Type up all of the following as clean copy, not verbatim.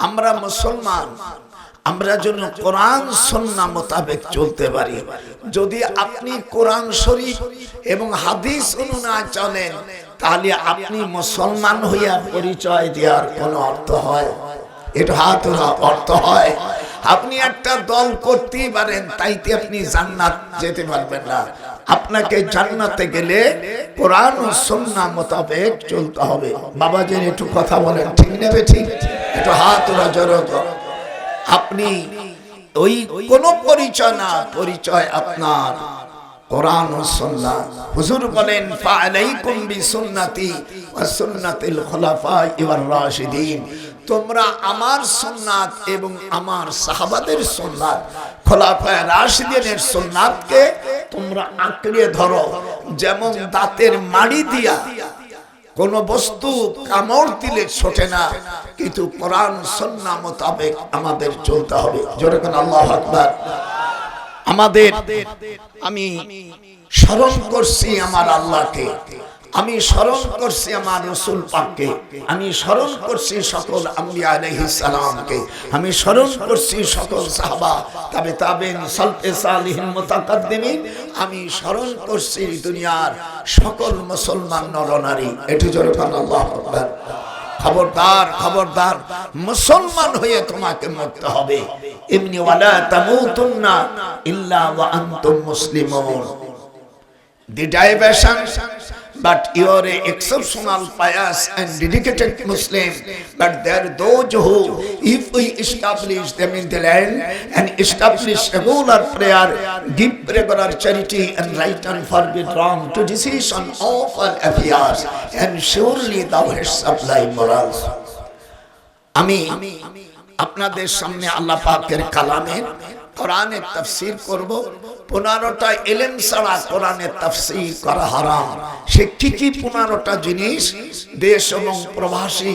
আমরা মুসলমান, আমরা যেন কোরআন সুন্নাহ মোতাবেক চলতে পারি। যদি আপনি কোরআন শরীফ এবং হাদিস অনুযায়ী চলেন, তাহলে আপনি মুসলমান হইয়া পরিচয় দেওয়ার কোনো অর্থ হয়? এটা অর্থ হয়? আপনি একটা দল করতেই পারেন, তাইতে আপনি জান্নাত যেতে পারবেন না। আপনাকে জান্নাতে গেলে কোরআন ও সুন্নাহ মোতাবেক চলতে হবে। বাবাজি একটু কথা বলেন, ঠিক নেবে? ঠিক, একটু হাত ওরা জড়ো। আপনি ওই কোন পরিচয় না, পরিচয় আপনার কোরআন ও সুন্নাহ। হুজুর বলেন, ফাআলাইকুম বিসুন্নতি ওয়া সুন্নাতিল খুলাফায়ে ওয়ার রাশিদিন। তোমরা আমার সুন্নাত এবং আমার সাহাবাদের সুন্নাত, খোলাফায়ে রাশিদিনের সুন্নাতকে তোমরা আঁকড়ে ধরো। যেমন দাঁতের মাড়ি দিয়া কোন বস্তু কামড় দিলে ছোটে না, কিন্তু কোরআন সুন্নাহ মোতাবেক আমাদের চলতে হবে। জোরে কোন আল্লাহু আকবার। আমি স্মরণ করছি আমার আল্লাহকে, আমি স্মরণ করছি আমার রাসূল পাককে, আমি স্মরণ করছি সকল আম্বিয়া আলাইহিস সালামকে, আমি স্মরণ করছি সকল সাহাবা, তাবেঈন, সালফে সালিহিন, মুতাকাদ্দিমিন, আমি স্মরণ করছি দুনিয়ার সকল মুসলমান নরনারী। এটি জোরে বলেন আল্লাহু আকবার। খবরদার, খবরদার, মুসলমান হয়ে তোমাকে মরতে হবে। ইবনি ওয়ালা তামুতুন্না ইল্লা ওয়া আনতুম মুসলিমুন। The diversion, but you are an exceptional, pious and dedicated Muslim. But there are those who, if we establish them in the land and establish regular prayer, give regular charity and right and forbid wrong to decision of all affairs, and surely thou hast supplied morals. আমি আপনাদের সামনে আল্লাহ পাকের কালামের কোরআনের তাফসীর করব। 15টা ইলম ছাড়া কোরআনের তাফসীর করা হারাম। সে কি 15টা জিনিস দেশ এবং প্রবাসী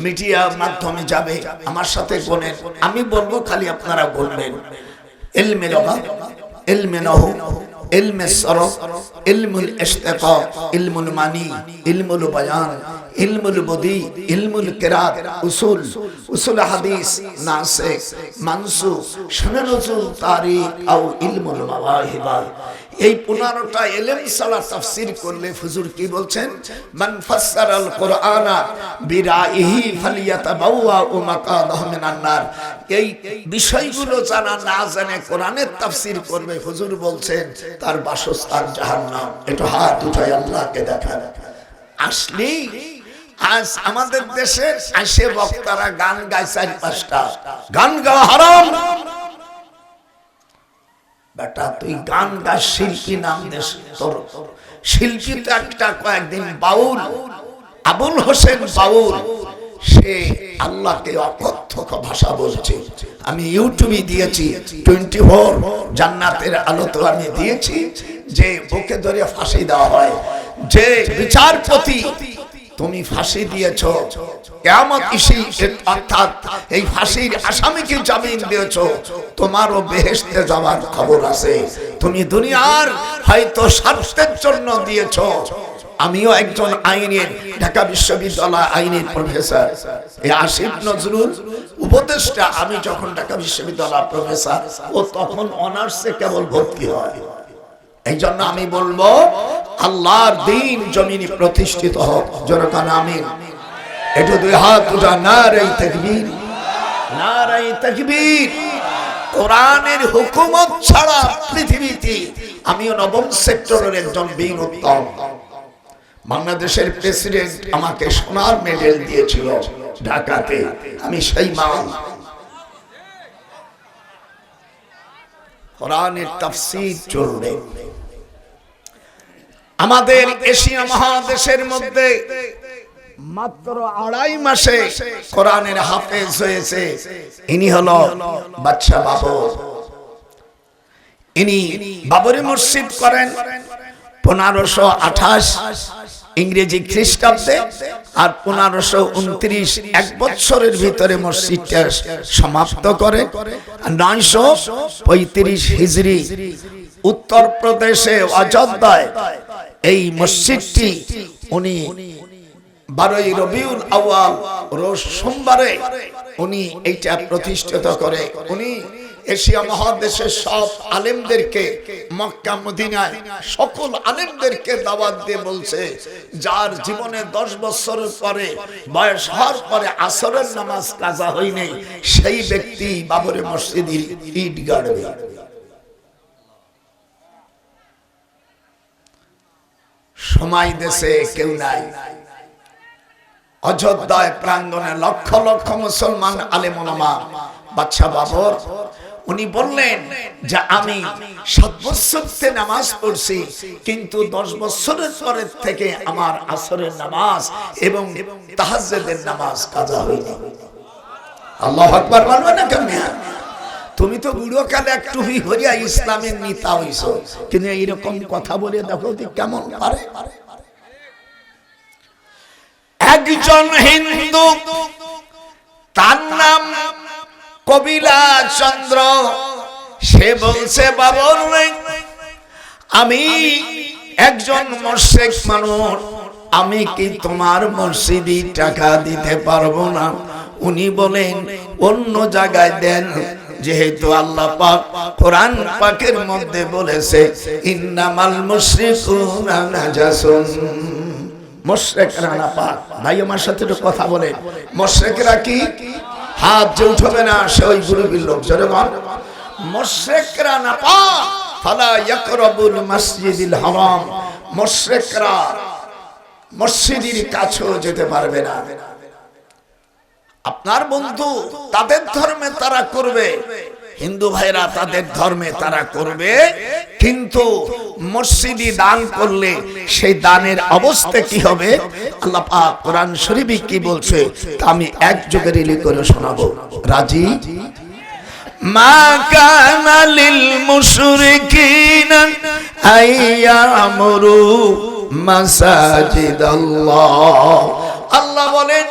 মিডিয়ার মাধ্যমে যাবে, আমার সাথে গোনেন। আমি বলবো, খালি আপনারা বলবেন। ইলমে লুগাত, ইলমে নাহু, ইলমে সরফ, ইলমুল ইশতিকাক, ইলমুল মানি, ইলমুল বায়ান, ইলমুল বদি, ইলমুল কিরাত, উসুল হাদিস, নাসিখ, মানসুখ, শুনে নজুল, তারিখ, আও ইলমুল মাওয়াহিব। এই 15টা ইলম ছাড়া তাফসীর করলে হুজুর কি বলছেন? মান ফাসসারাল কুরআনা বিরাইহি ফালিয়াতাবাওয়া মাকাদাহু মিনান নার। এই বিষয়গুলো জানা না জানে কোরআনের তাফসীর করবে, হুজুর বলছেন তার বাসস্থান জাহান্নাম। এটা হাত উঠায় আল্লাহকে দেখান। আসলে আজ আমাদের দেশে আসে বক্তারা গান গায়, 4-5টা গান গাওয়া হারাম। বেটা তুই গান গা, শিল্পী নাম দেশ তোর। শিল্পী তো একটা কয়েকদিন বাউল, আবুল হোসেন বাউল, সে আল্লাহকে অকথ্য ভাষা বলছে। আমি ইউটিউবে দিয়েছি 24 জান্নাতের আলো, তো আমি দিয়েছি যে বুকে ধরে ফাঁসি দেওয়া হয়। যে বিচারপতি তুমি ফাঁসি দিয়েছো, কিয়ামত ইসি, অর্থাৎ এই ফাঁসির আসামিকে জামিন দিয়েছো, তোমারও বেহেশতে যাওয়ার খবর আছে। তুমি দুনিয়ার হয়তো স্বার্থের জন্য দিয়েছো। আমিও একজন আইনের, ঢাকা বিশ্ববিদ্যালয় আইনের প্রফেসর। এই আসিফ নজরুল উপদেষ্টা, আমি যখন ঢাকা বিশ্ববিদ্যালয় প্রফেসর, ও তখন অনার্সে কেবল ভর্তি হয়। এই জন্য আমি বলবো, আল্লাহর দ্বীন জমিনে প্রতিষ্ঠিত হোক। জোরে আমিন। একটু দুই হাত উঠা, নারে তাকবীর, নারে তাকবীর। কোরআনের হুকুমত ছাড়া পৃথিবীতে, আমিও 9ম সেক্টরের একজন বীর উত্তম। বাংলাদেশের প্রেসিডেন্ট আমাকে সোনার মেডেল দিয়েছিল ঢাকাতে, আমি সেই মান। কোরআনের তাফসীর চলবে। আমাদের এশিয়া মহাদেশের মধ্যে মাত্র 2.5 মাসে কোরআনের হাফেজ হয়েছে। ইনি হলো বাদশা বাবর। ইনি বাবরি মসজিদ করেন 1528 ইংরেজি খ্রিস্টাব্দে, আর 1529 এক বছরের ভিতরে মসজিদটা সমাপ্ত করে। 935 হিজরি উত্তরপ্রদেশে অযোধ্যায় এই মসজিদটি উনি 12ই রবিউল আউয়াল রোজ সোমবারে উনি এইটা প্রতিষ্ঠিত করে। উনি এশিয়া মহাদেশের সব আলেমদেরকে, মক্কা মদিনায় সকল আলেমদেরকে দাওয়াত দিয়ে বলছে, যার জীবনে 10 বছর পরে বয়স হওয়ার পরে আসরের নামাজ কাজা হয়নি, সেই ব্যক্তি বাবরি মসজিদের ইট গাড়বে। সময় দেশে কেউ নাই। অযোধ্যায় প্রাঙ্গণে লক্ষ লক্ষ মুসলমান আলেম ওলামা, বাদশা বাবর উনি বললেন যে আমি 7 বছরতে নামাজ পড়ছি, কিন্তু 10 বছরের পরের থেকে আমার আসরের নামাজ এবং তাহাজ্জুদের নামাজ কাজা হয়নি। আল্লাহু আকবার বলবেন না কেন? তুমি তো বুড়ো কালে একটু হইয়া ইসলামের নেতা হইছো, কিন্তু এইরকম কথা বলে দেখো কেমন পারে। একজন হিন্দু, তার নাম কবিলা চন্দ্র, সে বলছে বাবর আমি একজন মুশরিক মানুষ, আমি কি তোমার মসজিদে টাকা দিতে পারবো না? উনি বলেন অন্য জায়গায় দেন, যেহেতু আল্লাহ পাক কোরআন পাকের মধ্যে বলেছে ইন্নামাল মুশরিকুনা নাজাসুন, মুশরিকরা নাপাক। ভাই আমার সাথে একটু কথা বলেন, মুশরিকরা কি? হাত যে উঠবে না সে ওই গ্রুপের লোক। জোরে বল, মুশরিকরা নাপাক, ফালা ইয়াকরাবুল মসজিদিল হারাম, মুশরিকরা মসজিদের কাছেও যেতে পারবে না। আপনার বন্ধু তাদের ধর্মে তারা করবে, হিন্দু ভাইরা তাদের ধর্মে তারা করবে, কিন্তু মসজিদে দান করলে সেই দানের অবস্থা কি হবে আল্লাহ পাক কোরআন শরীফে কি বলছে তা আমি এক যুগে রিলি করে শোনাবো। রাজি? মা কানা লিল মুশরিকিনা আইয়ামুরু মাসাজিদাল্লাহ। আল্লাহ বলেন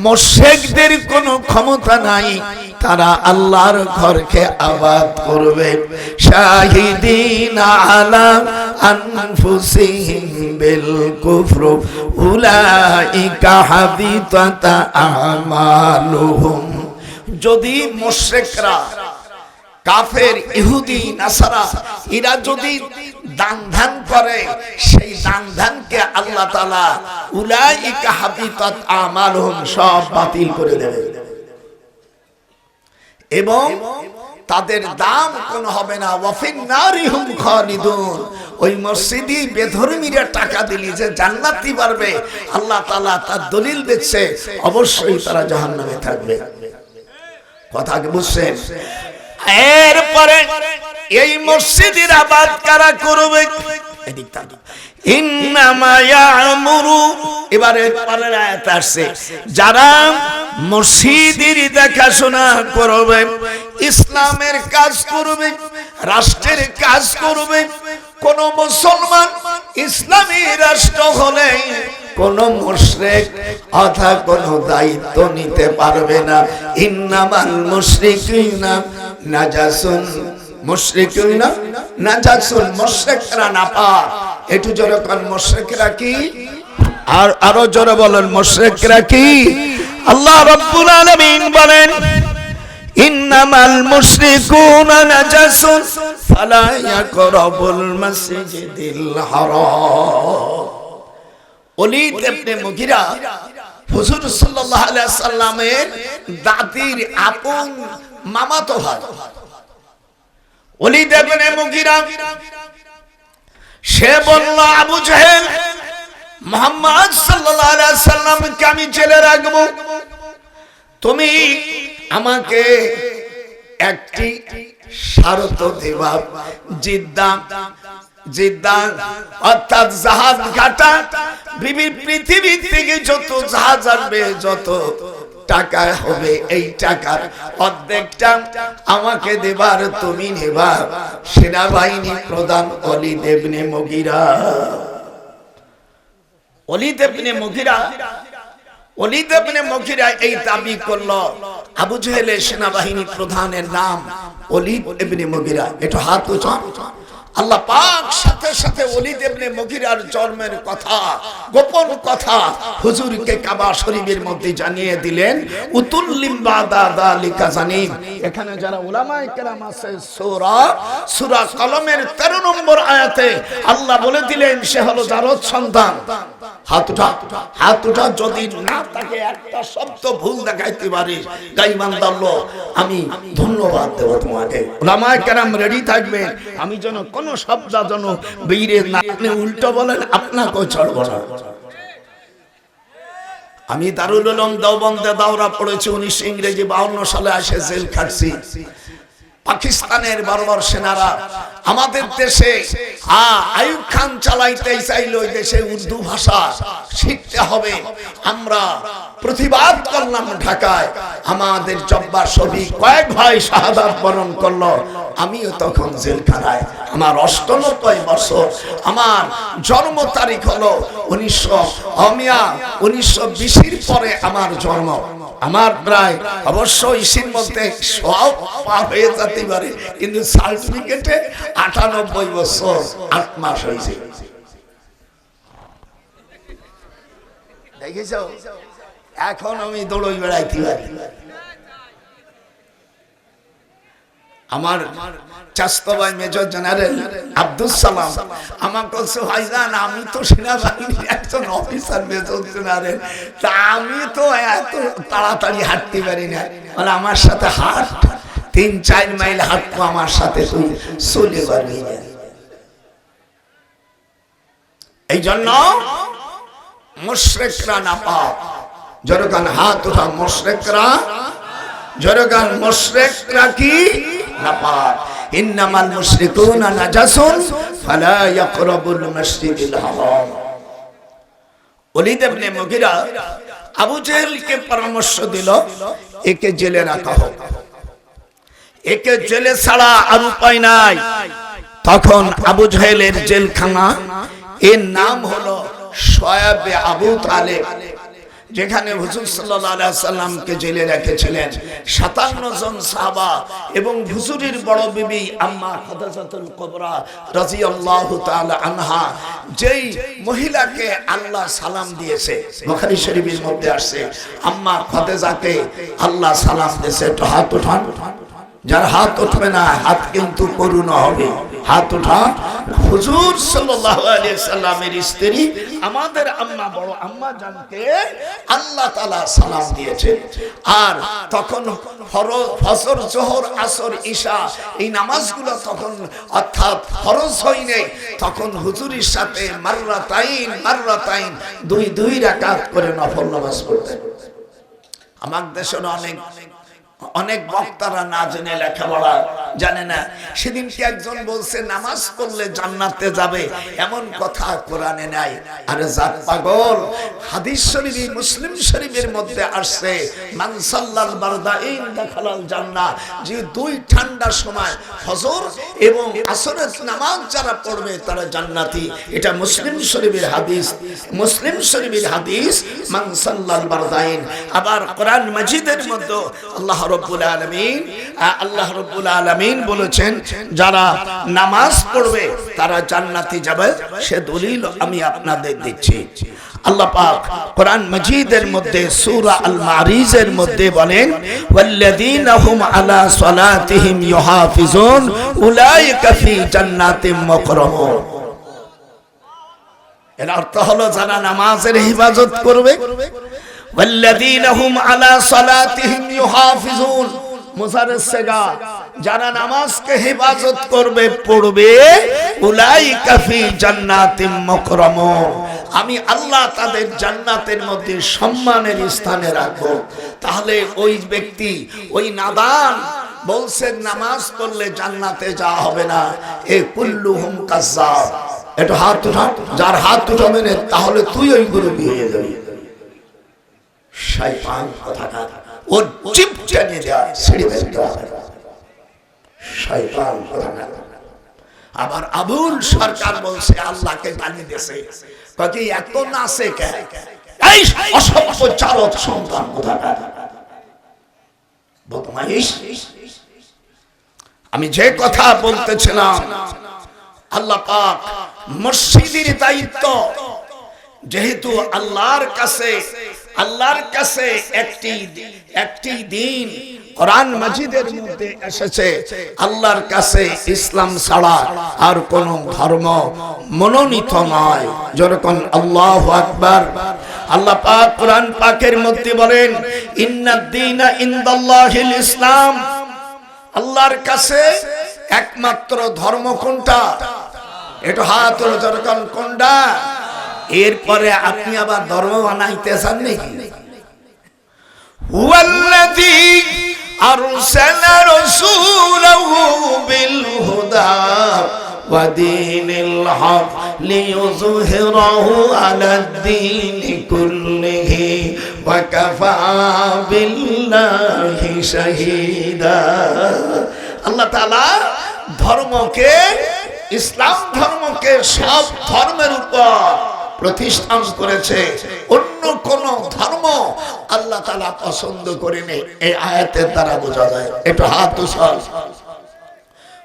মুশরিকদের কোনো ক্ষমতা নাই, তারা আল্লাহর ঘরকে আবাদ করবে। শাহিদিনা আলা আনফুসিহিম বিল কুফর উলাইকা হাবিতাত আমালুহুম। যদি মুশরিকরা, কাফের, ইহুদি, নাসারা এরা যদি দান ধ্যান করে, সেই দান ধ্যানকে আল্লাহ তাআলা উলাইকা হাবিতাত আমালুহুম সব বাতিল করে দেবে এবং তাদের দাম কোন হবে না। ওয়াফিন নারিহুম খালিদুন। ওই মসজিদে বেধর্মীরা টাকা দিলে যে জান্নাতি পারবে, আল্লাহ তাআলা তার দলিল দিচ্ছে, অবশ্যই তারা জাহান্নামে থাকবে। কথা কি বুঝছেন? এরপরে এই মসজিদের আবাদ কারা করবে? ইন্নামা ইয়ামুরু, এবারে পরের আয়াত আসছে, যারা মসজিদের দেখাশোনা করবে, ইসলামের কাজ করবে, রাষ্ট্রের কাজ করবে। কোন মুসলমান ইসলামী রাষ্ট্র হলে কোন মুশরিক অথবা কোন দায়িত্ব নিতে পারবে না। ইন্নামাল মুশরিকুনা নাজাসুন, মুশরিকুনা নাজাসুন, মুশরিকরা নাপাক। একটু জোরে কোন মুশরিকরা কি? আর আরো জোরে বলেন মুশরিকরা কি? আল্লাহ রাব্বুল আলামিন বলেন ইন্নামাল মুশরিকুনা নাজাসুন ফালা ইয়াকরাবুল মাসজিদিল হারাম। ওলীদ ইবনে মুগীরা হুজুর সাল্লাল্লাহু আলাইহি সাল্লামের দাদির আপন মামাতো ভাই। ওলীদ ইবনে মুগীরা সে বলল, আবু জাহেল, মুহাম্মদ সাল্লাল্লাহু আলাইহি সাল্লামকে আমি জেলে রাখবো, তুমি আমাকে একটি শর্ত দেবা। জিদ্দা অর্থাৎ জাহাজ ঘাটা, পৃথিবী থেকে যত জাহাজ আসবে, যত টাকা হবে, এই টাকার অর্ধেকটা আমাকে দেবার তুমি নেবা। সেনাবাহিনী প্রধান ওলীদ ইবনে মুগীরা। ওলীদ ইবনে মুগীরা এই দাবি করলো। আবু জাহেলের সেনাবাহিনী প্রধানের নাম ওলীদ ইবনে মুগীরা। একটু হাত উঁচান। আল্লাহ পাক সাথে সাথে ওলীদ ইবনে মুগীরার জন্মের কথা, গোপন কথা হুজুরকে কাবা শরীফের মধ্যে জানিয়ে দিলেন। উতুল্লিম বাদা যালিকা জানিম। এখানে যারা উলামায়ে কেরাম আছে, সূরা কলমের 13 নম্বর আয়াতে আল্লাহ বলে দিলেন সে হলো জারদ সন্তান। হাত উঠা, যদি না তাকে একটা শব্দ ভুল দেখাইতে পারিস গাইবান্দার লোক, আমি ধন্যবাদ দেব তোমাকে। উলামায়ে কেরাম রেডি থাকবে, আমি যেন কোন শব্দ যেন বেরিয়ে না, আপনি উল্টো বলেন আপনাকেও ছাড়ব না। আমি দারুল উলুম দেওবন্দে দাওরা পড়েছি 1952 সালে এসে জেল খাটছি। পাকিস্তানের বর্বর সেনারা আমাদের দেশে আইয়ুব খান চালাইতে চাইল, ওই দেশে উর্দু ভাষা শিখতে হবে। আমরা প্রতিবাদ করলাম ঢাকায়, আমাদের জব্বার শফিক কয়েক ভাই শাহাদাত বরণ করলো। আমিও তখন জেলখানায়, আমার 98 বছর, আমার জন্ম তারিখ হলো 1920 পরে আমার জন্ম। আমার প্রায় অবশ্য ইসির মধ্যে সব পার হয়ে যেতে পারে, কিন্তু সার্টিফিকেটে 98 বছর 8 মাস হয়েছে। দেখেছ, এখন আমি দৌড়ই বেড়াইতে পারি। আমার চাচতো ভাই মেজর জেনারেল আব্দুল সালাম আমাকে বলছে, ভাইজান আমি তো সেনাবাহিনীর একজন অফিসার মেজর জেনারেল, তা আমি তো এত তাড়াতাড়ি হাঁটতে পারি না। বলে আমার সাথে হাঁট, 3-4 মাইল হাঁটবো, আমার সাথে তুই চলে পারবি। এই জন্য মুশরিকরা নাপাক। জনগণ হাত উঠা, মুশরিকরা, জনগণ মুশরিকরা কি নাপাক। ইন্নামাল মুশরিকুনা নাজাসুন ফালা ইয়াকরাবুল মাসজিদুল হারাম। ওলীদ ইবনে মুগীরা আবু জেহেলকে পরামর্শ দিল, একে জেলে রাখা হোক, একে জেলে ছাড়া আর উপায় নাই। তখন আবু জেহেলের জেলখানা, এর নাম হলো শয়াবে আবু তালেব, যেখানে হুজুর সাল্লাল্লাহু আলাইহি সাল্লামকে জেলে রেখেছিলেন 57 জন সাহাবা এবং হুজুরের বড় বিবি আম্মা খাদিজাতুল কুবরা রাদিয়াল্লাহু তাআলা আনহা, যেই মহিলাকে আল্লাহ সালাম দিয়েছে, বুখারী শরীফের মধ্যে আসছে, আম্মা খাদিজাকে আল্লাহ সালাম দিয়েছে। তো হাত উঠান, যার হাত উঠবে না হাত কিন্তু করুণা হবে। হাত উঠা। হুজুর সাল্লাল্লাহু আলাইহি সাল্লামের স্ত্রী আমাদের আম্মা, বড় আম্মা জানকে আল্লাহ তাআলা সালাম দিয়েছেন। আর তখন ফজর, যোহর, আসর, ঈশা এই নামাজগুলো তখন অর্থাৎ ফরজ হয়নি, তখন হুজুরের সাথে মাররাতাইন 2 রাকাত করে নফল নামাজ পড়তেন। আমার দেশের অনেক বক্তারা না জেনে লেখাপড়া জানে না। সেদিনকে একজন বলছে নামাজ পড়লে জান্নাতে যাবে, এমন কথা কোরআনে নাই। আরে জাত পাগল, হাদিস শরীফে মুসলিম শরীফের মধ্যে আসছে মান সাল্লাল বারদাইন দাখালাল জান্নাহ, যে 2 ঠান্ডার সময় ফজর এবং আসরের নামাজ যারা পড়বে তারা জান্নাতি। এটা মুসলিম শরীফের হাদিস, মুসলিম শরীফের হাদিস মান সাল্লাল বারদাইন। আবার কোরআন মাজিদের মধ্যে আল্লাহ রাব্বুল আলামিন বলেছেন যারা নামাজ পড়বে তারা জান্নাতে যাবে। সে দলিল আমি আপনাদের দিচ্ছি। আল্লাহ পাক কোরআন মাজিদের মধ্যে সূরা আল মারিজের মধ্যে বলেন, ওয়াল্লাযীনা হুম আলা সালাতিহিম ইউহাফিজুন উলাইকা ফি জান্নাতিম মুকরামুন। এর অর্থ হলো যারা নামাজের হিফাজত করবে, ওয়াল্লাযীনা হুম আলা সালাতিহিম ইউহাফিজুন, মুজাররদ সেগা, যারা নামাজকে হেফাজত করবে, পড়বে, উলাইকা ফি জান্নাতিম মুকরামুন, আমি আল্লাহ তাদের জান্নাতের মধ্যে সম্মানের স্থানে রাখবো। তাহলে ওই ব্যক্তি, ওই নাদান বলছেন নামাজ পড়লে জান্নাতে যাওয়া হবে না, এ কুল্লুহুম কাজ্জাব। এটা হাত উঠা, যার হাত উঠাবে না তাহলে তুই ওই গ্রুপে হয়ে যাবি। শয়তান কথাটা ওর জিভ টেনে দেয়া, ছিঁড়ে দেওয়া, শয়তান কথাটা। আবার আবুল সরকার বলছে আল্লাহকে গালি দিয়েছে, কই এত নাচে কে, এই অসভ্য চারক সন্তান কথাটা, বদমাইশ। আমি যে কথা বলতেছিলাম, আল্লাহ পাক মসজিদের দায়িত্ব যেহেতু আল্লাহর কাছে একটি দিন কোরআন মাজিদের মধ্যে এসেছে, আল্লাহর কাছে ইসলাম ছাড়া আর কোন ধর্ম মনোনীত নয়। যেরকম আল্লাহু আকবার। আল্লাহ পাক কোরআন পাকের মধ্যে বলেন ইন্নাদ-দীনা ইনদাল্লাহিল ইসলাম, আল্লাহর কাছে একমাত্র ধর্ম কোনটা? এটা হাত তোলো যেরকম কোনটা? এরপরে আপনি আবার ধর্ম বানাইতে চান নাকি? হুয়াল্লাযী আরসালা রাসূলাহু বিল হুদা ওয়া দীনিল হক লিইয়ুযহিরাহু আলাদ-দীনি কুল্লিহি ওয়া কাফা বিল্লাহি শাহীদা। আল্লাহ তাআলা ধর্মকে, ইসলাম ধর্মকে সব ধর্মের উপর প্রতিষ্ঠান করেছে। অন্য কোন ধর্ম আল্লাহ তাআলা পছন্দ করেনি, এই আয়াতের দ্বারা বোঝা যায়। এটা হাত উঠান।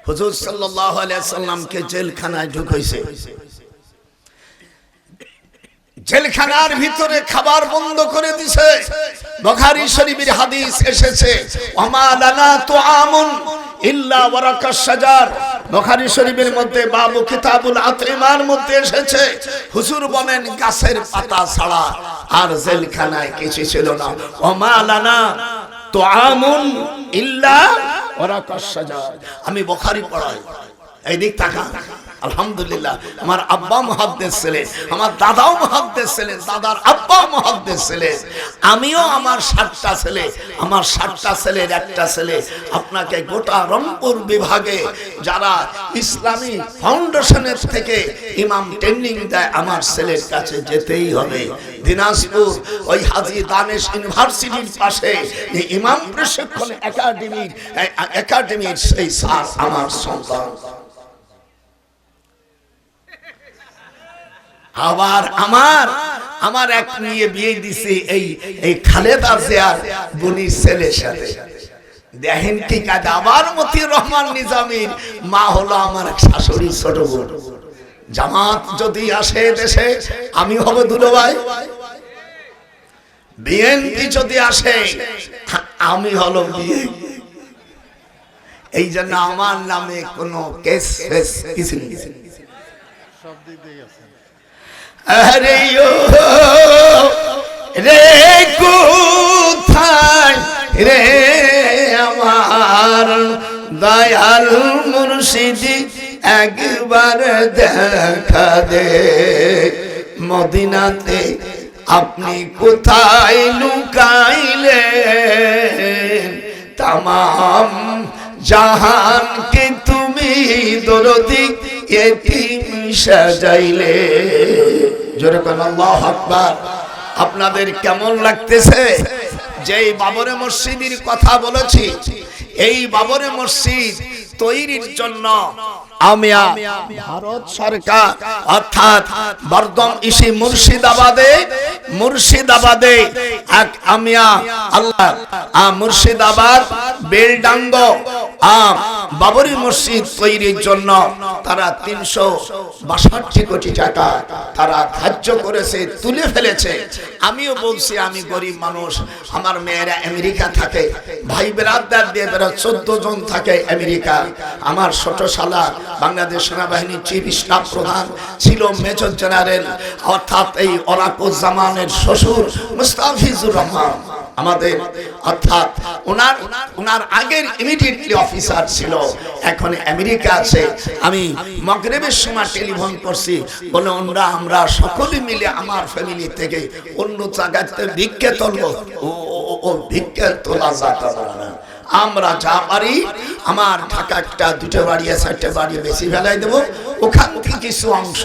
হুজুর সাল্লাল্লাহু আলাইহি ওয়াসাল্লামকে জেলখানায় ঢুকাইছে, জেলখানার ভিতরে খাবার বন্ধ করে দিয়েছে। বুখারী শরীফের হাদিস এসেছে ওয়ামা লানা তুআমুন ইল্লা ওয়ারাকাশ শাজার। বুখারী শরীফের মধ্যে বাবু কিতাবুল আতইমার মধ্যে এসেছে, হুজুর বলেন গাছের পাতা ছাড়া আর জেলখানায় কিছু ছিল না। ওয়ামা লানা তুআমুন ইল্লা ওয়ারাকাশ শাজার। আমি বুখারী পড়াই, এই দিক তাকান। আলহামদুলিল্লাহ, আমার আব্বা মুহাদ্দিস ছিলেন, আমার দাদাও মুহাদ্দিস ছিলেন, দাদার আব্বাও মুহাদ্দিস ছিলেন। আমিও আমার 7টা ছেলে, আমার 7টা ছেলের একটা ছেলে আপনাকে গোটা রংপুর বিভাগে যারা ইসলামী ফাউন্ডেশনের থেকে ইমাম ট্রেনিং দেয়, আমার ছেলের কাছে যেতেই হবে। দিনাজপুর ওই হাজী দানেশ ইউনিভার্সিটির পাশে ইমাম প্রশিক্ষণ একাডেমির সেই স্যার আমার সন্তান। আবার আমার এক নিয়ে বিয়ে দিছে এই খালেদা জিয়ার বোনের ছেলের সাথে। দেখেন কি কাজ। আবার মতিউর রহমান নিজামীর মা হলো আমার এক শাশুড়ি ছোট বোন। জামাত যদি আসে দেশে আমি হব দুলো ভাই, বিএনপি যদি আসে আমি হলো বিয়ে। এই জন্য আমার নামে কোনো কেস ফেস কিছু নেই। সব দিক দিয়ে আছে। আরে ও রে কোথায় রে আমার দয়াল মুর্শিদি, একবার দেখা দে মদিনাতে আপনি কোথায় লুকাইলেন, তামাম জাহানকে তুমি দরদি এতিম সাজাইলে। জোরে বলেন আল্লাহু আকবার। আপনাদের কেমন লাগতেছে যে এই বাবরে মসজিদের কথা বলেছি? এই বাবরে মসজিদ তৈরির জন্য ভারত সরকার অর্থাৎ বর্ধম ইসি মুর্শিদাবাদে এক আমিয়া আল্লাহ মুর্শিদাবাদ বেলডাঙ্গ বাবরি মসজিদ তৈরির জন্য তারা 362 কোটি টাকা তারা ধার্য করেছে, তুলে ফেলেছে। আমিও বলছি আমি গরিব মানুষ, আমার মেয়েরা আমেরিকা থাকে, ভাই বেরাদার দিয়ে 14 জন থাকে আমেরিকা। আমার ছোট শালা বাংলাদেশ সেনাবাহিনীর চিফ স্টাফ প্রধান ছিল মেজর জেনারেল অর্থাৎ এই ওরাকুজ্জামানের শ্বশুর মুস্তাফিজুর রহমান আমাদের, অর্থাৎ ওনার আগের ইমিডিয়েটলি অফিসার ছিল, এখন আমেরিকা আছে। আমি মাগরিবের সময় টেলিফোন করছি, বলে আমরা সকলে মিলে আমার ফ্যামিলি থেকে অন্য জায়গাতে ভিক্ষে তুলবো। ও ভিক্ষে তোলা যাবে না, আমরা যা পারি, আমার ঢাকা 1-2 বাড়ি 4টে বাড়ি বেশি ফেলাই দেবো, ওখান থেকে কিছু অংশ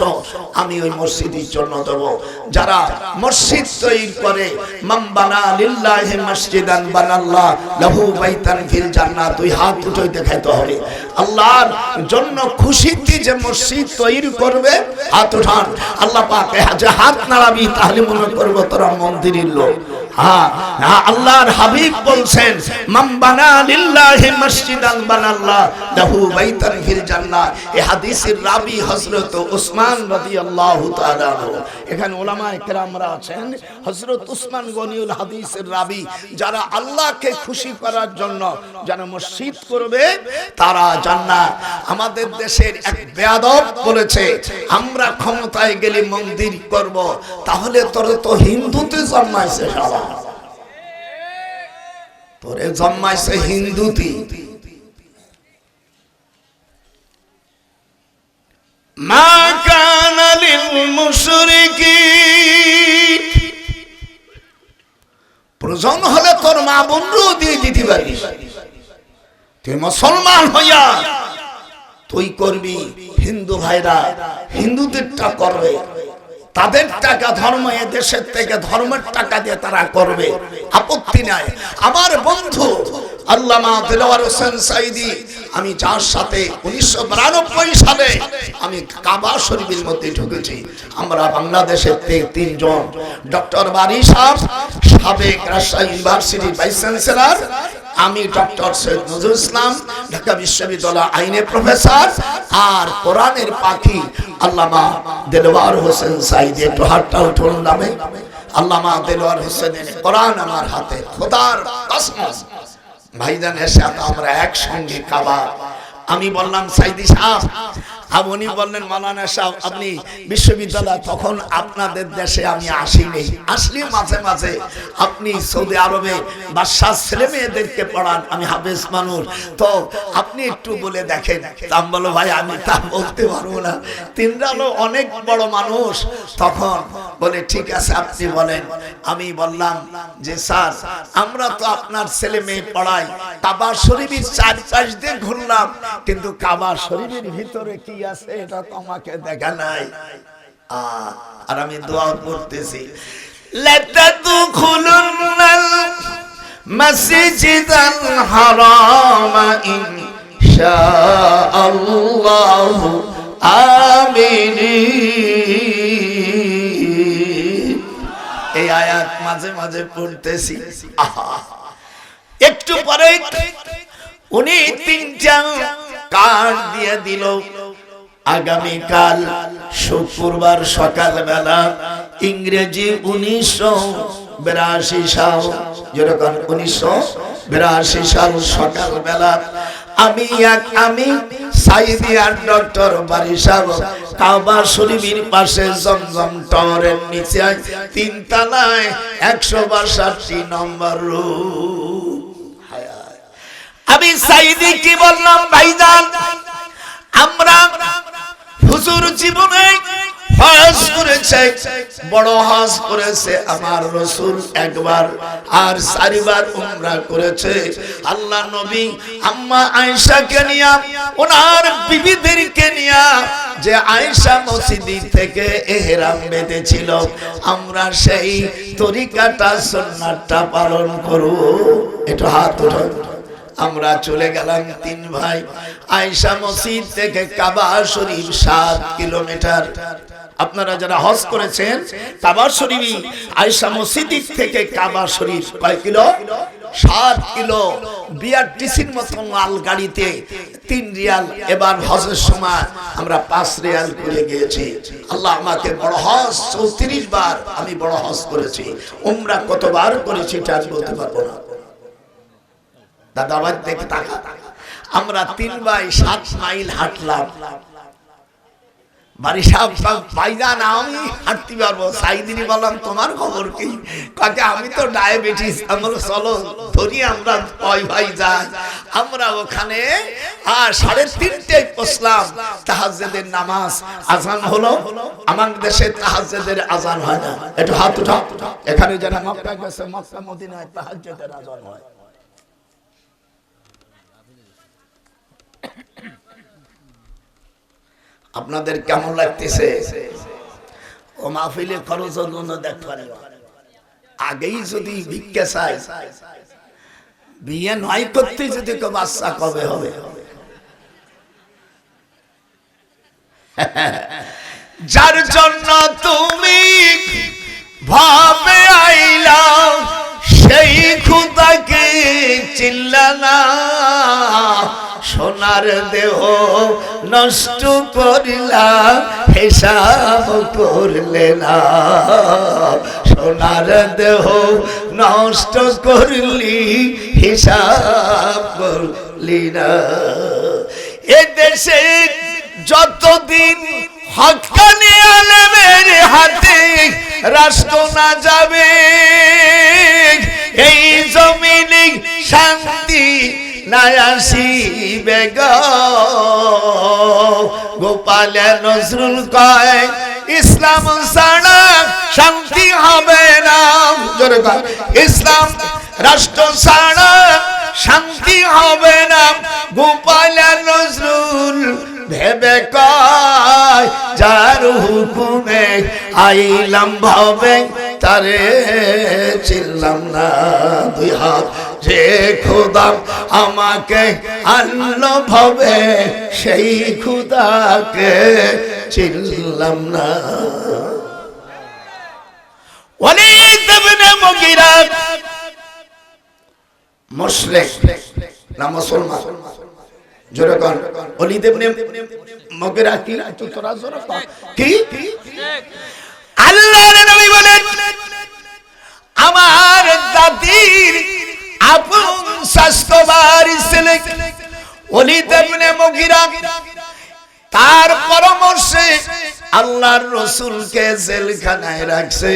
আমি ওই মসজিদের জন্য দেবো। যারা মসজিদ তৈরি করে, মান বানা লিল্লাহি মসজিদান বানাল্লাহ লাহু বাইতান ফিল জান্নাত, দুই হাত উঠে দেখাইতে হবে। আল্লাহর জন্য খুশিতে যে মসজিদ তৈরি করবে হাত উঠান। আল্লাহ পাক যে হাত নাড়াবি তাহলে মনে করবো তোরা মন্দিরের লোক। হ্যাঁ, আল্লাহর হাবিব বলছেন মান বানা লিল্লাহি মসজিদান বানাল্লাহ লাহু বাইতান ফিল জান্নাহ। এই হাদিসের রাবী হযরত উসমান রাদিয়াল্লাহু তাআলা। এখানে উলামায়ে কেরামরা আছেন, হযরত উসমান গনিউল হাদিসের রাবী। যারা আল্লাহকে খুশি করার জন্য যারা মসজিদ করবে তারা জান্নাত। আমাদের দেশের এক বেয়াদব বলেছে আমরা ক্ষমতায় গেলে মন্দির করব, তাহলে তোরে তো হিন্দুতে জন্মাইছে শালা, তোরে জন্মাইছে হিন্দুতে। মা কানা লিল মুশরিকিন, প্রয়োজন হলে তোর মা বোনও দিয়ে দিতে পারিস। তুই মুসলমান হইয়া তুই করবি, হিন্দু ভাইরা হিন্দুদেরটা করবে, তাদের টাকা ধর্ম এ দেশের থেকে ধর্মের টাকা দিয়ে তারা করবে, আপত্তি নাই। আমার বন্ধু আল্লামা দেলোয়ার হোসেন সাইদি, আমি যার সাথে 1992 সালে আমি কাবা শরীফের মধ্যে ঢুকেছি। আমরা বাংলাদেশের তিনজন, ডক্টর বারি সাহেব সাবেক রাজশাহী ইউনিভার্সিটির ভাইস চ্যান্সেলর, আমি ডক্টর সৈয়দ নজরুল ইসলাম ঢাকা বিশ্ববিদ্যালয় আইনের প্রফেসর, আর কোরআনের পাখি আল্লামা দেলোয়ার হোসেন সাইদি। একটু হাতটা উঠুন নামে আল্লামা দেলোয়ার হোসেনের কোরআন আমার হাতে, খোদার কসম ভাইজান এসে আমরা একসঙ্গে কাবা। আমি বললাম সাইদি সাহেব, উনি বললেন মাওলানা সাহেব আপনি বিশ্ববিদ্যালয়, তখন আপনাদের দেশে আমি আসিনি, আসলে মাঝে মাঝে আপনি সৌদি আরবে বাদশাহ ছেলে মেয়েদেরকে পড়ান, আমি হাফেজ মানুষ, তো আপনি একটু বলে দেখেন। আমি বলো ভাই আমি তা বলতে পারবো না, তিনজন অনেক বড় মানুষ। তখন বলে ঠিক আছে আপনি বলেন। আমি বললাম যে স্যার আমরা তো আপনার ছেলে মেয়ে পড়াই, কাবা শরীফের চারপাশ দিয়ে ঘুরলাম, কিন্তু কাবা শরীফের ভিতরে কি আছে এটা তো আমাকে দেখা নাই। আর আমি দোয়া করতেছি লাতাদখুলুনাল মাসজিদাল হারাম ইনশাআল্লাহু আমিন। এই আয়াত মাঝে মাঝে পড়তেছি। একটু পরে উনি তিনটা কার্ড দিয়ে দিল, আগামীকাল শুক্রবার সকালবেলা ইংরেজি 1982 সাল, যেরকম 1982 সাল সকালবেলা আমি সাইদি আর ডক্টর বারি সাহেব কাবা শরীফের পাশে জমজম টাওয়ারের নিচে 3 তলায় 162 নম্বর রুম। আমি সাইদি কি বললাম ভাইজান, আমরা হুজুর জীবনে হজ করেছে, বড় হজ করেছে আমার রাসূল একবার, আর 4 বার উমরা করেছে। আল্লাহ নবী আম্মা আয়েশাকে নিয়া, ওনার বিবিদেরকে নিয়া, যে আয়েশা মসজিদ থেকে ইহরাম বেঁধেছিল, আমরা সেই তরিকাটা সুন্নাতটা পালন করব। একটু হাত উঠান। আমরা চলে গেলাম 3 ভাই। আয়েশা মসজিদ থেকে কাবা শরীফ 7 কিলোমিটার। আপনারা যারা হজ করেছেন কাবা শরীফ, আয়েশা মসজিদ থেকে কাবা শরীফ কয় কিলো? 7 কিলো। বিআরটিসির মতন লাল গাড়িতে 3 রিয়াল। এবার হজের সময় আমরা 5 রিয়াল করে গিয়েছি। আল্লাহ আমাকে বড় হজ 34 বার আমি বড় হজ করেছি। উমরা কতবার করেছি এটা বলতে পারবো না। দাদাবাদ থেকে টাকা আমরা 3 ভাই 7 মাইল হাঁটলাম। বাড়ি সাহেব ভাইজান আমি হাঁটতে পারবো। সাইদিনী বললাম তোমার খবর কি? কাকে আমি তো ডায়াবেটিস, আমরা চলো ধরি আমরা কয় ভাই যাই। আমরা ওখানে 3:30টায় পৌঁছলাম। তাহাজ্জুদের নামাজ আজান হলো। আমাদের দেশে তাহাজ্জুদের আজান হয় না। একটু হাত উঠাও। এখানে যারা মক্কা গেছে, মক্কা মদিনায় তাহাজ্জুদের আজান হয়। আপনাদের কেমন লাগতেছে? ও মাহফিলে খরচ হলো দেখতে, আগেই যদি ভিক্ষা চাই, বিয়ে নয় করতে যদি কেউ বাচ্চা কবে হবে? যার জন্য তুমি ভাবে আইলা খোদাকে চিনলা না, সোনার দেহ নষ্ট করিলা হিসাব করলে না, সোনার দেহ নষ্ট করলি হিসাব করলি না। এ দেশে যতদিন হক্কানি আলেমের হাতে রাষ্ট্র না যাবে, এই জমিনে শান্তি না আসিবে গো। গোপাল নজরুল কয় ইসলাম ছাড়া শান্তি হবে না, জোরে কয় ইসলাম রাষ্ট্র ছাড়া শান্তি হবে না। গোপাল নজরুল ভেবে কয় যার হুকুমে আইলাম ভাবে তারে চিনলাম না। দুই হাত যে খোদা আমাকে আনলো ভাবে সেই খোদাকে চিনলাম না। ওয়ালিদ ইবনে মুগীরা মুশরিক না মুসলমান? জোরে কোন ওয়ালিদ ইবনে মুগীরা কি? তোরা জোরে কর কি? আল্লাহর নবী বলেন আমার দাদির আপন শাস্ত্রবাড়ি ছেলে ওয়ালিদ ইবনে মুগীরা তার পরামর্শে আল্লাহর রাসূলকে জেলখানায় রাখছে।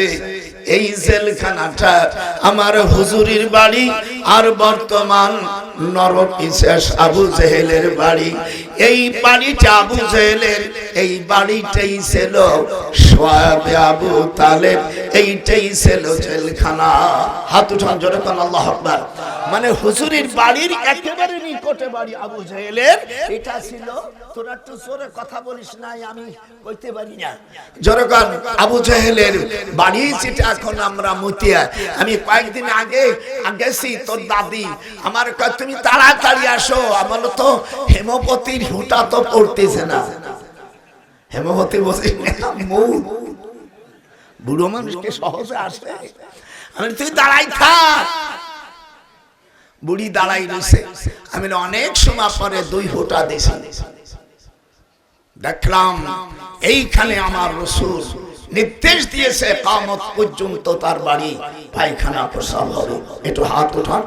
এই জেলখানাটা আমার হুজুরের বাড়ি আর বর্তমান নরপিশাচ আবু জেহেলের বাড়ি। এই বাড়িটা আবু জেহেলের, এই বাড়িটাই ছিল সোয়াবে আবু তালেব, এইটাই ছিল জেলখানা। হাত উঠান জোরে কোন আল্লাহু আকবার। মানে হুজুরের বাড়ির একেবারে নিকটে বাড়ি আবু জেহেলের। এটা ছিল, তোরা একটু জোরে কথা বলিস না, আমি কইতে পারি না। জোরে কোন আবু জেহেলের বাড়ি যেটা এখন আমরা মতিয়া। আমি কয়েকদিন আগে গেছি, তোর দাদি আমার কয় তুমি তাড়াতাড়ি আসো। আমার তো হেমপতির হুটা তো পড়তেছে না। হেমপতি বসে বুড়ো মানুষকে সহজে আসে। আমি তুই দাঁড়াই থাক। বুড়ি দাঁড়াই রয়েছে। আমি অনেক সময় পরে 2 হুটা দিছি। দেখলাম এইখানে আমার রাসূল নির্দেশ দিয়েছে কিয়ামত পর্যন্ত তার বাড়ি পায়খানা প্রসাব হবে। একটু হাত উঠান।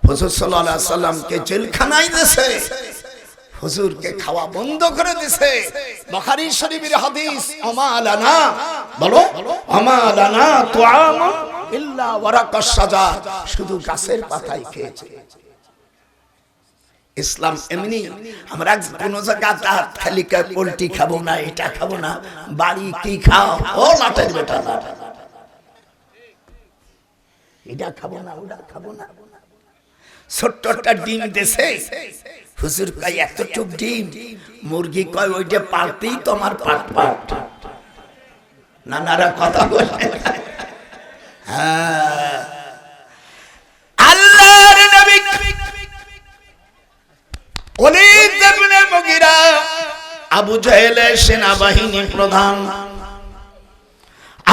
হুজুর সাল্লাল্লাহু আলাইহি সাল্লামকে জেলখানায় দিয়েছে, হুজুরকে খাওয়া বন্ধ করে দিয়েছে। বুখারী শরীফের হাদিস, আমালানা বলো আমালানা তুআম ইল্লা ওয়ারাকাশ শাজার, শুধু গাছের পাতাই খেয়েছে। ইসলাম এমনি। আমরা কোন জায়গা খালি পোল্ট্রি খাবো না, এটা খাবো না, বাড়ি কি খাও ও লাটের বেটা, এটা খাবো না ওটা খাবো না। ছোট্ট একটা ডিম দেশে হুজুর কয় এতটুক ডিম, মুরগি কয় ওইটা পারতেই তোমার পাট পাট। নানারা কথা বলে। হ্যাঁ, আল্লাহর নবী ওয়ালিদ ইবনে মুগীরা আবু জেহেলের সেনাবাহিনী প্রধান।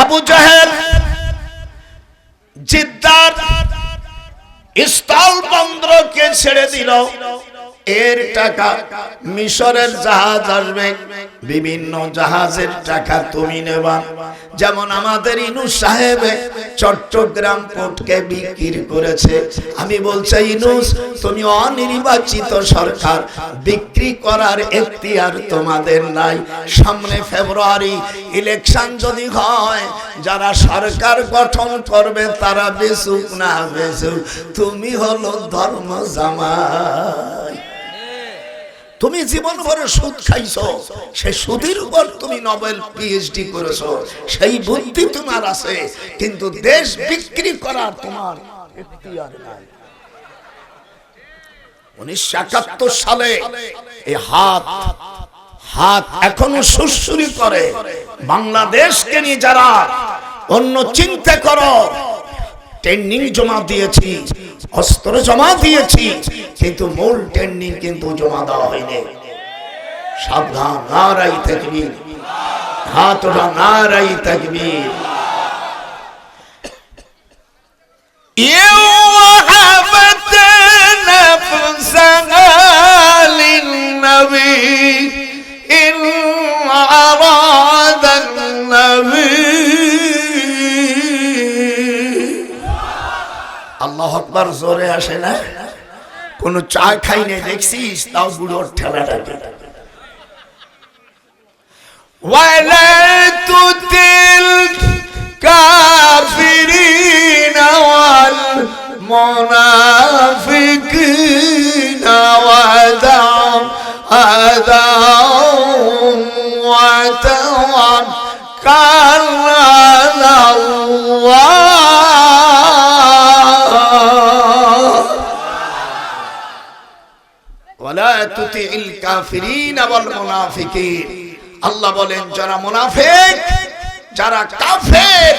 আবু জেহেল জিদ্দার স্থল বন্দরকে ছেড়ে দিল। এর টাকা মিশরের জাহাজ আসবে, বিভিন্ন জাহাজের টাকা তুমি নেবা। যেমন আমাদের ইনুস সাহেব চট্টগ্রাম পোর্টকে বিক্রি করেছে। আমি বলছি ইনুস, তুমি অনির্বাচিত সরকার, বিক্রি করার এখতিয়ার তোমাদের নাই। সামনে ফেব্রুয়ারি ইলেকশন যদি হয়, যারা সরকার গঠন করবে তারা বেচুক না বেচুক, তুমি হলো ধর্ম জামাই। তুমি জীবন ভর সুদ খাইছো, সেই সুদের উপর তুমি নোবেল পিএইচডি করেছো, সেই বুদ্ধি তোমার আছে, কিন্তু দেশ বিক্রি করার তোমার এখতিয়ার নাই। 1971 সালে এই হাত এখনো সুরসুরি করে। বাংলাদেশকে নিয়ে যারা অন্য চিন্তা করো, ট্রেনিং জমা দিয়েছি, অস্ত্র জমা দিয়েছি, কিন্তু মূল ট্রেনিং কিন্তু জমা দেওয়া হয়নি। সাবধান, নারায়ে তাকবীর, হাত ওঠা, নারায়ে তাকবীর। وهبت نفسها للنبي إن أراد النبي আল্লাহু আকবার জোরে আসে না? কোন চা খাই না দেখছিস তাও বুড়োর ঠেলাটা ওয়ালা তুতিল কাফিরিনা ওয়াল মুনাফিকিনা ওয়াদাউ আদাউ ওয়া তাওয়াক্কাল আলাল্লাহ ওয়ালা তুতিল কাফিরিনা ওয়াল মুনাফিকিন। আল্লাহ বলেন যারা মুনাফিক, যারা কাফের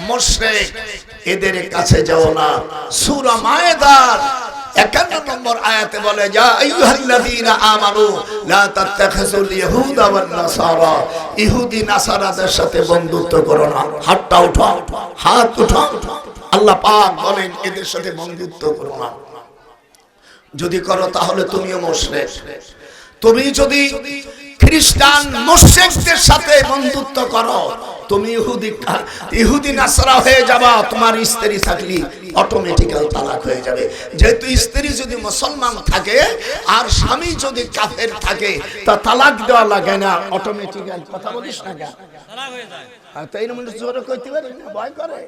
মুশরিক, এদের কাছে যাও না। সূরা মায়েদার 51 নম্বর আয়াতে বলে যা আইয়ুহাল্লাযীনা আমানু লা তাত্তাখিযুল ইয়াহুদা ওয়ান নাসারা, ইহুদি নাসারাদের সাথে বন্ধুত্ব করো না। হাতটা উঠাও, হাত উঠাও। আল্লাহ পাক বলেন এদের সাথে বন্ধুত্ব করো না। যদি করো তাহলে তুমিও মুশরিক। তুমি যদি খ্রিস্টান মুশরিকদের সাথে বন্ধুত্ব করো, তুমি ইহুদি নাসারা হয়ে যাবা। তোমার স্ত্রী থাকলে অটোমেটিক্যাল তালাক হয়ে যাবে। যেহেতু স্ত্রী যদি মুসলমান থাকে আর স্বামী যদি কাফের থাকে তা তালাক দেওয়া লাগে না, অটোমেটিক্যাল। কথা বলিস না কেন? তালাক হয়ে যায়। তাই না? মনে জোরে কইতে পারি না, ভয় করে।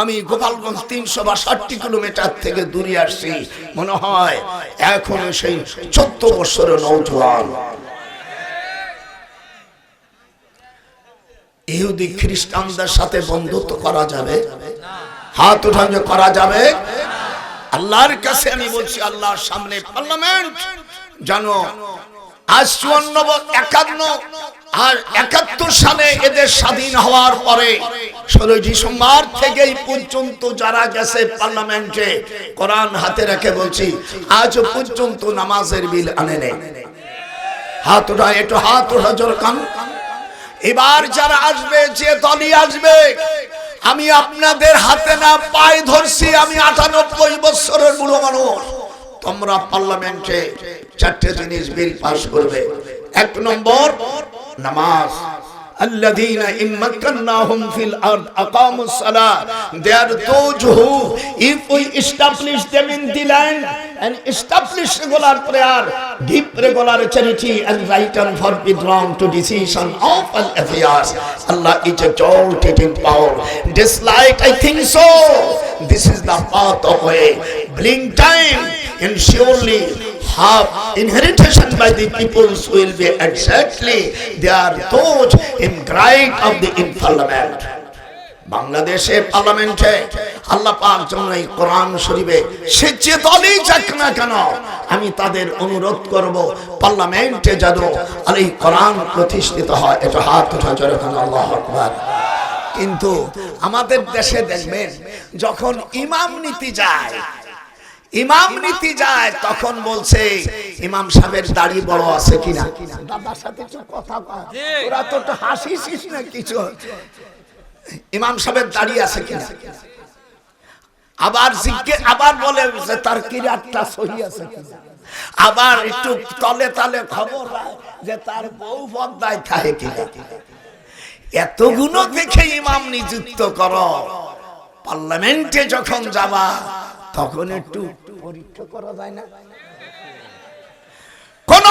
আমি গোপালগঞ্জ 362 কিলোমিটার থেকে দূরে আসছি, মনে হয় এখন সেই 14 বছরের নওজোয়ান। ইহুদি খ্রিস্টানদের সাথে বন্ধুত্ব করা যাবে? হাত উঠান যে করা যাবে। আল্লাহর কাছে আমি বলছি, আল্লাহর সামনে পার্লামেন্ট জানো আজ 51 আর 71 সালে এদের স্বাধীন হওয়ার পরে 16 ডিসেম্বর থেকে এই পর্যন্ত যারা গেছে পার্লামেন্টে, কোরআন হাতে রেখে বলছি আজ পর্যন্ত নামাজের বিল আনে নেই। হাত উঠা, একটু হাত উঠা জোর কান। এবার যারা আসবে, যে দলই আসবে, আমি আপনাদের হাতে না পায়ে ধরছি। আমি 98 বছরের বুড়ো মানুষ। তোমরা পার্লামেন্টে 4টে জিনিস বিল পাস করবে। 1 নম্বর নামাজ। الذين إن مكناهم في الأرض أقاموا الصلاة. They are those who, if we establish them in the land and establish regular prayer, give regular charity and right and forbid wrong to decision of all affairs, Allah is exalted in power. Dislike, I think so. This is the path of way. Bring time and surely have inheritation by the peoples will be exactly they are those in right of the in parliament. বাংলাদেশে পার্লামেন্টে আল্লাহ পাক জন্য এই কোরআন শরীফে সে যে দলই যাক না কেন, আমি তাদের অনুরোধ করব পার্লামেন্টে যেন এই কোরআন প্রতিষ্ঠিত হয়। এটা হাত উঠা জোরে বলেন আল্লাহু আকবার। কিন্তু আমাদের দেশে দেখবেন যখন ইমাম নীতি যায় তখন বলছে ইমাম সাহেবের দাড়ি বড় আছে কিনা। দাদার সাথে একটু কথা কয়, ওরা তো একটু হাসিস না কিছু। ইমাম সাহেবের দাড়ি আছে কিনা। আবার বলে যে তার কিরাতটা সহি আছে কিনা। আবার একটু তলে তলে খবর যে তার বউ পর্দায় থাকে কিনা। এতগুলো দেখে ইমাম নিযুক্ত করো, পার্লামেন্টে যখন যাবা তখন একটু পরীক্ষা করা যায় না। কোন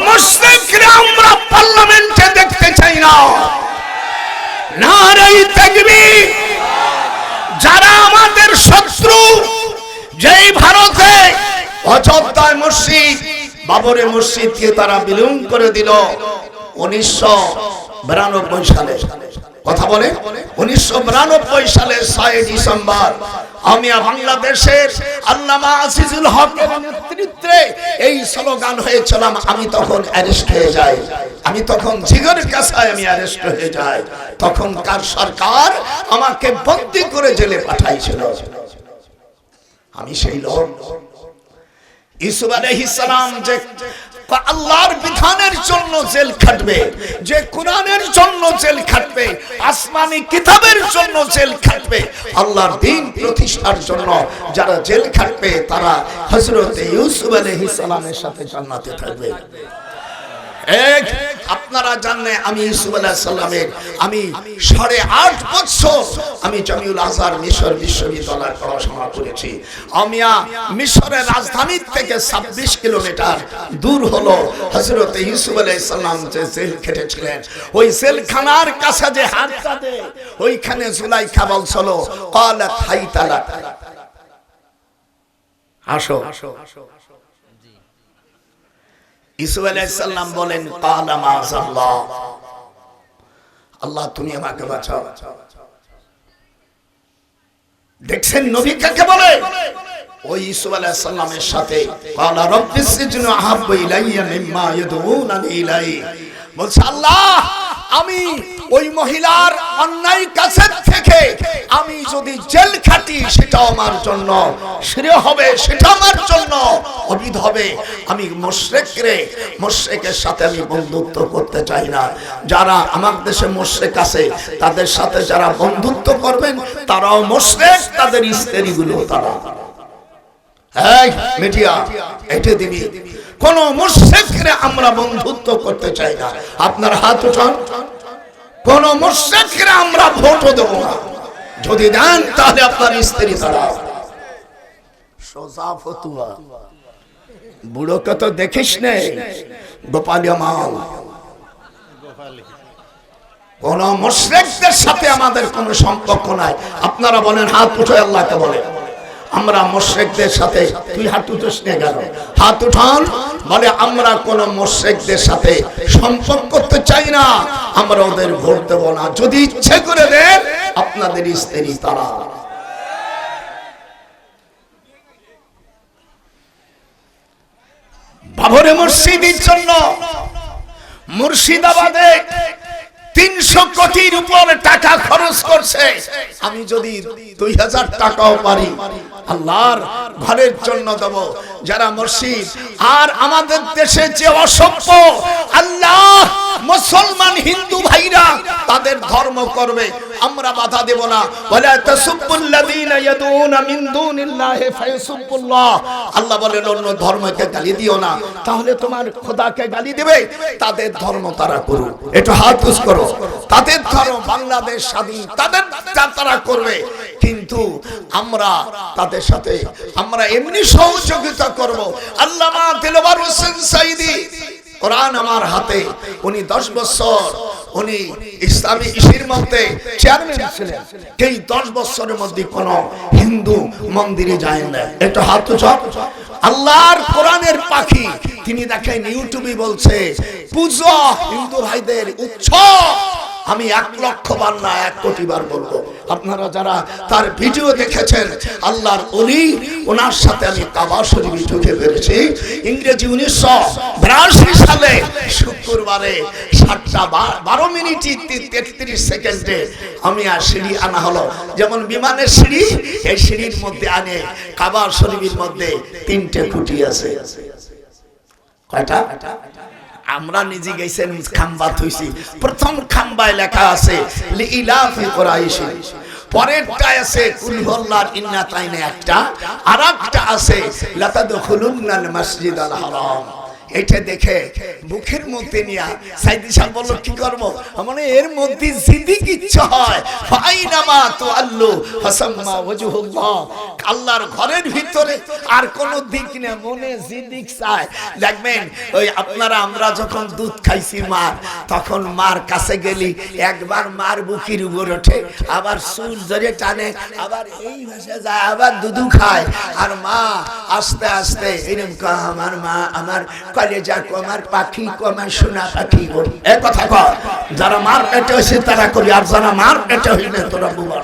মুশরিকরা আমরা পার্লামেন্টে দেখতে চাই না। নারে তাকবীর। যারা আমাদের শত্রু, যেই ভারতে অযোধ্যায় মসজিদ, বাবরের মসজিদকে তারা বিলীন করে দিল 1992 সালে। কথা বলে 1992 সালে 6 ডিসেম্বর আমি বাংলাদেশের আল্লামা আজিজুল হকের নেতৃত্বে এই স্লোগান হয়েছিলাম। আমি তখন অ্যারেস্ট হয়ে যাই, আমি তখন জিগরের কাছায় আমি অ্যারেস্ট হয়ে যাই। তখনকার সরকার আমাকে বন্দী করে জেলে পাঠাইছিল। আমি সেই লোক ইউসুফ আলাইহিস সালাম যে আল্লাহর বিধানের জন্য জেল খাটবে, যে কোরআনের জন্য জেল খাটবে, আসমানি কিতাবের জন্য জেল খাটবে, আল্লাহর দ্বীন প্রতিষ্ঠার জন্য যারা জেল খাটবে তারা হযরত ইউসুফ আলাইহিস সালামের সাথে জান্নাতে থাকবে। এক আপনারা জানেন আমি ইউসুফ আলাইহিস সালামের আমি 8.5 বছর আমি জামিউল আজহার মিশর বিশ্ববিদ্যালয়ে পড়াশোনা করেছি। আমি মিশরের রাজধানী থেকে 26 কিলোমিটার দূর হলো হযরত ইউসুফ আলাইহিস সালাম যে জেল খেটেছিলেন, ওই জেলখানার কাছে যে হাতটা দে ওইখানে জুলাইখা বলছিল ক্বালাত হাইতালা, আসো। ইউসুফ আলাইহিস সালাম বলেন ক্বালা মাযাল্লাহ, আল্লাহ তুমি আমাকে বাঁচাও। দেখছেন নবী কাকে বলে? ওই ইউসুফ আলাইহিস সালামের সাথে ক্বালা রাব্বিস সিজনু আহাব্বু ইলাইয়া মিম্মা ইয়াদউনানি ইলাইহি, বলছে আল্লাহ আমি ওই মহিলার অন্যায় কাছের থেকে আমি যদি জেল খাটি সেটা আমার জন্য শ্রেয় হবে, সেটা আমার জন্য অবিধ হবে। আমি মুশরিকের সাথে আমি বন্ধুত্ব করতে চাই না। যারা আমার দেশে মুশরিক আছে তাদের সাথে যারা বন্ধুত্ব করবেন তারাও মুশরিক, তাদের স্ত্রীগুলো তারা। এই মিডিয়া এটা দিবি, কোন মুশরিকরে আমরা বন্ধুত্ব করতে চাই না। আপনার হাত উঠান। কোন মুশরিকরে আমরা ভোটও দেব না, যদি দেন তাহলে আপনার স্ত্রী তারা। সোজা ফতুয়া, বুড়োকে তো দেখিস নে গোপালীয় মাল। কোন মুশরিকদের সাথে আমাদের কোনো সম্পর্ক নাই। আপনারা বলেন হাত উঠে আল্লাহকে বলে আমরা মুশরিকদের সাথে, তুই হাত উঠাস না কেন? হাত উঠান। বলে আমরা কোন মুশরিকদের সাথে সম্পর্ক করতে চাই না, আমরা ওদের ভোট দেব না। যদি ইচ্ছে করে দেন আপনাদের স্ত্রী তারা। বাবরি মসজিদের জন্য মুর্শিদাবাদে 300 কোটির উপর টাকা খরচ করছে। আমি যদি 2000 টাকাও পারি আল্লাহর ঘরের জন্য দেব। যারা মসজিদ আর আমাদের দেশে যে অসভ্য আল্লাহ মুসলমান হিন্দু ভাইরা তাদের ধর্ম করবে, আমরা বাধা দেব না। ওয়ালা তাসুবুল্লাযীনা ইয়াদউনা মিন দুনিল্লাহি ফায়াসুবুল্লাহ, আল্লাহ বলেন অন্য ধর্মকে গালি দিও না, তাহলে তোমার খোদাকে গালি দিবে। তাদের ধর্ম তারা করুক, একটু হাত উঁচু করো। তাদের ধর্ম বাংলাদেশ স্বাধীন, তাদের তারা করবে, কিন্তু আমরা তাদের সাথে আমরা এমনি সহযোগিতা করব। আল্লামা দিলওয়ার হোসেন সাইদি কোরআন আমার হাতে, উনি 10 বছর উনি ইসলামী ইসির মধ্যে চেয়ারম্যান ছিলেন। এই 10 বছরের মধ্যে কোন হিন্দু মন্দিরে যায় না। একটু হাত উঠাও। আল্লাহর কোরআনের পাখি তিনি দেখেন ইউটিউবে বলছে পূজা হিন্দু ভাইদের উৎসব। আমি 1 লক্ষ বার না 1 কোটি বার বলবো। আপনারা যারা তার ভিডিও দেখেছেন আল্লাহর ওলি, ওনার সাথে আমি কাবা শরীফে ঢুকে পেরেছি। ইংরেজি 1982 সালে শুক্রবারে 7:12 আমি আর সিঁড়ি আনা হলো, যেমন বিমানের সিঁড়ি, এই সিঁড়ির মধ্যে আনে কাবা শরীফের মধ্যে 3টে খুঁটি আছে। কয়টা? আমরা নিজে গেছেন খাম্বা থইছি। প্রথম খাম্বায় লেখা আছে লিইলাফি কুরাইশ, পরেরটা আছে কুল হুয়াল্লাহু ইন্না তাইনে একটা, আরেকটা আছে লাতাদখুলুন্নাল মাসজিদাল হারাম। এটা দেখে বুকের মধ্যে নিয়া সাইদি সাহেব বলল কি করব? মানে এর মধ্যে জিদিক ইচ্ছা হয়, ফাইনামা তুআল্লু ফাসাম্মা ওয়াজহুল্লাহ, আল্লাহর ঘরের ভিতরে আর কোন দিক না, মনে জিদিক চায়। দেখবেন ওই আপনারা আমরা যখন দুধ খাইছি মার, তখন মার কাছে গেলি একবার মার বুকের উপর ওঠে, আবার চুল ধরে টানে, আবার এই ভাষা যায়, আবার দুধু খায়। আর মা আস্তে আস্তে এরকম কয় আমার মা আমার কলেজা কো, আমার পাখি কো, আমার সোনা পাখি কো। এই কথা কয়। যারা মার পেটে হয়েছে তারা করি, আর যারা মার পেটে হইলে তোরা বুবা।